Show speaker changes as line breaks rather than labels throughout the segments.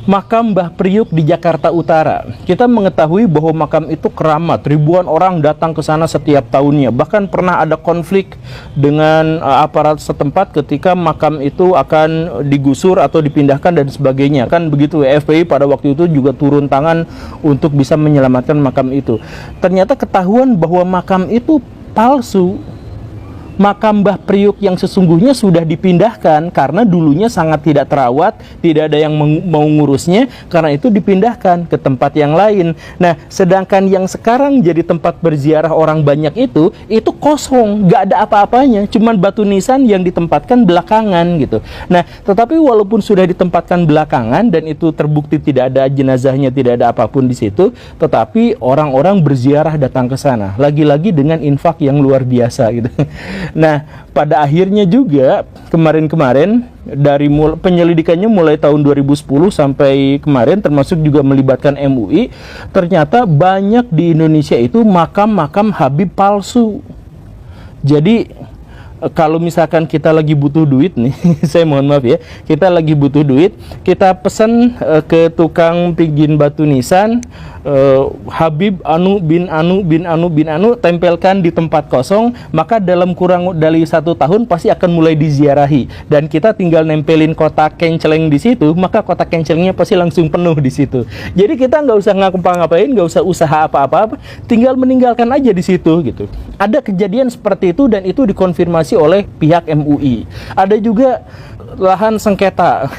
Makam Mbah Priuk di Jakarta Utara. Kita mengetahui bahwa makam itu keramat, ribuan orang datang ke sana setiap tahunnya. Bahkan pernah ada konflik dengan aparat setempat ketika makam itu akan digusur atau dipindahkan dan sebagainya. Kan begitu, FPI pada waktu itu juga turun tangan untuk bisa menyelamatkan makam itu. Ternyata ketahuan bahwa makam itu palsu. Makam Mbah Priuk yang sesungguhnya sudah dipindahkan karena dulunya sangat tidak terawat, tidak ada yang mau ngurusnya, karena itu dipindahkan ke tempat yang lain. Nah, sedangkan yang sekarang jadi tempat berziarah orang banyak itu kosong, nggak ada apa-apanya, cuman batu nisan yang ditempatkan belakangan gitu. Nah, tetapi walaupun sudah ditempatkan belakangan dan itu terbukti tidak ada jenazahnya, tidak ada apapun di situ, tetapi orang-orang berziarah datang ke sana, lagi-lagi dengan infak yang luar biasa gitu. Nah, pada akhirnya juga kemarin-kemarin dari penyelidikannya mulai tahun 2010 sampai kemarin, termasuk juga melibatkan MUI, ternyata banyak di Indonesia itu makam-makam Habib palsu. Jadi kalau misalkan kita lagi butuh duit nih, saya mohon maaf ya, kita lagi butuh duit, kita pesan ke tukang bikin batu nisan, Habib Anu bin Anu bin Anu bin Anu, tempelkan di tempat kosong, maka dalam kurang dari 1 tahun pasti akan mulai diziarahi, dan kita tinggal nempelin kotak kenceleng di situ, maka kotak kencelengnya pasti langsung penuh di situ. Jadi kita nggak usah ngapa-ngapain, nggak usah usaha apa-apa, tinggal meninggalkan aja di situ gitu. Ada kejadian seperti itu dan itu dikonfirmasi oleh pihak MUI. Ada juga lahan sengketa.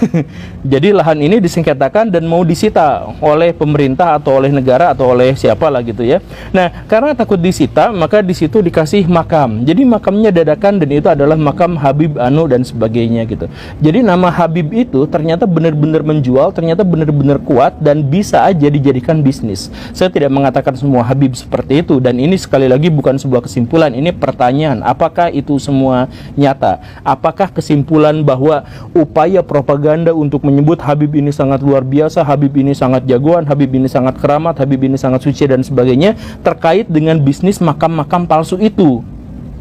Jadi lahan ini disengketakan dan mau disita oleh pemerintah atau oleh negara atau oleh siapa lah gitu ya. Nah, karena takut disita, maka di situ dikasih makam. Jadi makamnya dadakan dan itu adalah makam Habib Anu dan sebagainya gitu. Jadi nama Habib itu ternyata benar-benar menjual, ternyata benar-benar kuat dan bisa aja dijadikan bisnis. Saya tidak mengatakan semua Habib seperti itu, dan ini sekali lagi bukan sebuah kesimpulan, ini pertanyaan. Apakah itu semua nyata? Apakah kesimpulan bahwa upaya propaganda untuk menyebut Habib ini sangat luar biasa, Habib ini sangat jagoan, Habib ini sangat keramat, Habib ini sangat suci dan sebagainya terkait dengan bisnis makam-makam palsu itu?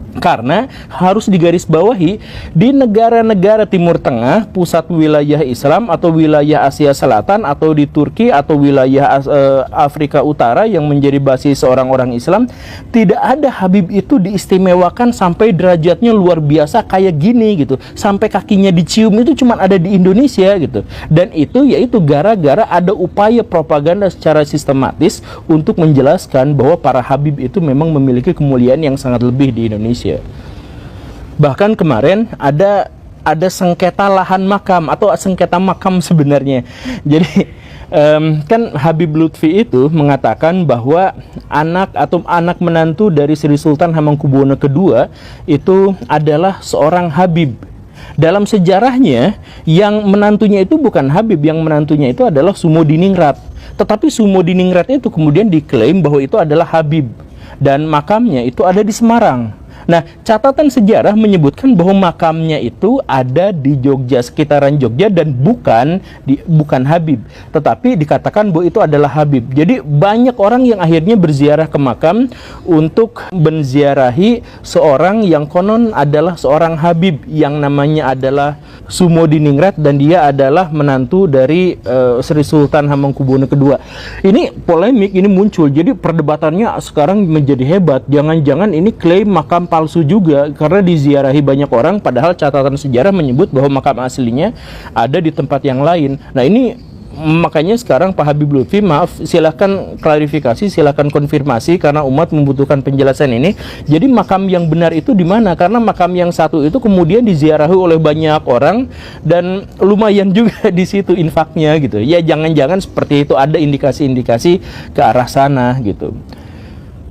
Karena harus digarisbawahi, di negara-negara Timur Tengah, pusat wilayah Islam atau wilayah Asia Selatan, atau di Turki atau wilayah Afrika Utara yang menjadi basis orang-orang Islam, tidak ada Habib itu diistimewakan sampai derajatnya luar biasa kayak gini gitu, sampai kakinya dicium, itu cuma ada di Indonesia gitu. Dan itu yaitu gara-gara ada upaya propaganda secara sistematis untuk menjelaskan bahwa para Habib itu memang memiliki kemuliaan yang sangat lebih di Indonesia. Bahkan kemarin ada sengketa lahan makam atau sengketa makam sebenarnya. Jadi kan Habib Lutfi itu mengatakan bahwa anak menantu dari Sri Sultan Hamengkubuwono II itu adalah seorang Habib. Dalam sejarahnya yang menantunya itu bukan Habib, yang menantunya itu adalah Sumodiningrat. Tetapi Sumodiningrat itu kemudian diklaim bahwa itu adalah Habib dan makamnya itu ada di Semarang. Nah, catatan sejarah menyebutkan bahwa makamnya itu ada di Jogja, sekitaran Jogja, dan bukan Habib, tetapi dikatakan bahwa itu adalah Habib. Jadi banyak orang yang akhirnya berziarah ke makam untuk menziarahi seorang yang konon adalah seorang Habib yang namanya adalah Sumodiningrat, dan dia adalah menantu dari Sri Sultan Hamengkubuwono II. Ini polemik, ini muncul. Jadi perdebatannya sekarang menjadi hebat. Jangan-jangan ini klaim makam palsu juga karena diziarahi banyak orang, padahal catatan sejarah menyebut bahwa makam aslinya ada di tempat yang lain. Nah, ini makanya sekarang Pak Habib Lutfi, maaf, silahkan klarifikasi, silahkan konfirmasi, karena umat membutuhkan penjelasan ini. Jadi makam yang benar itu di mana? Karena makam yang satu itu kemudian diziarahi oleh banyak orang dan lumayan juga di situ infaknya gitu. Ya jangan-jangan seperti itu, ada indikasi-indikasi ke arah sana gitu.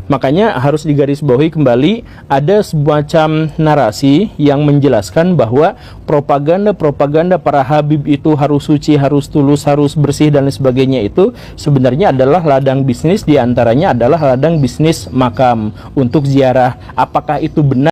Makanya harus digarisbawahi kembali, ada semacam narasi yang menjelaskan bahwa propaganda para Habib itu harus suci, harus tulus, harus bersih dan sebagainya itu sebenarnya adalah ladang bisnis, diantaranya adalah ladang bisnis makam untuk ziarah. Apakah itu benar?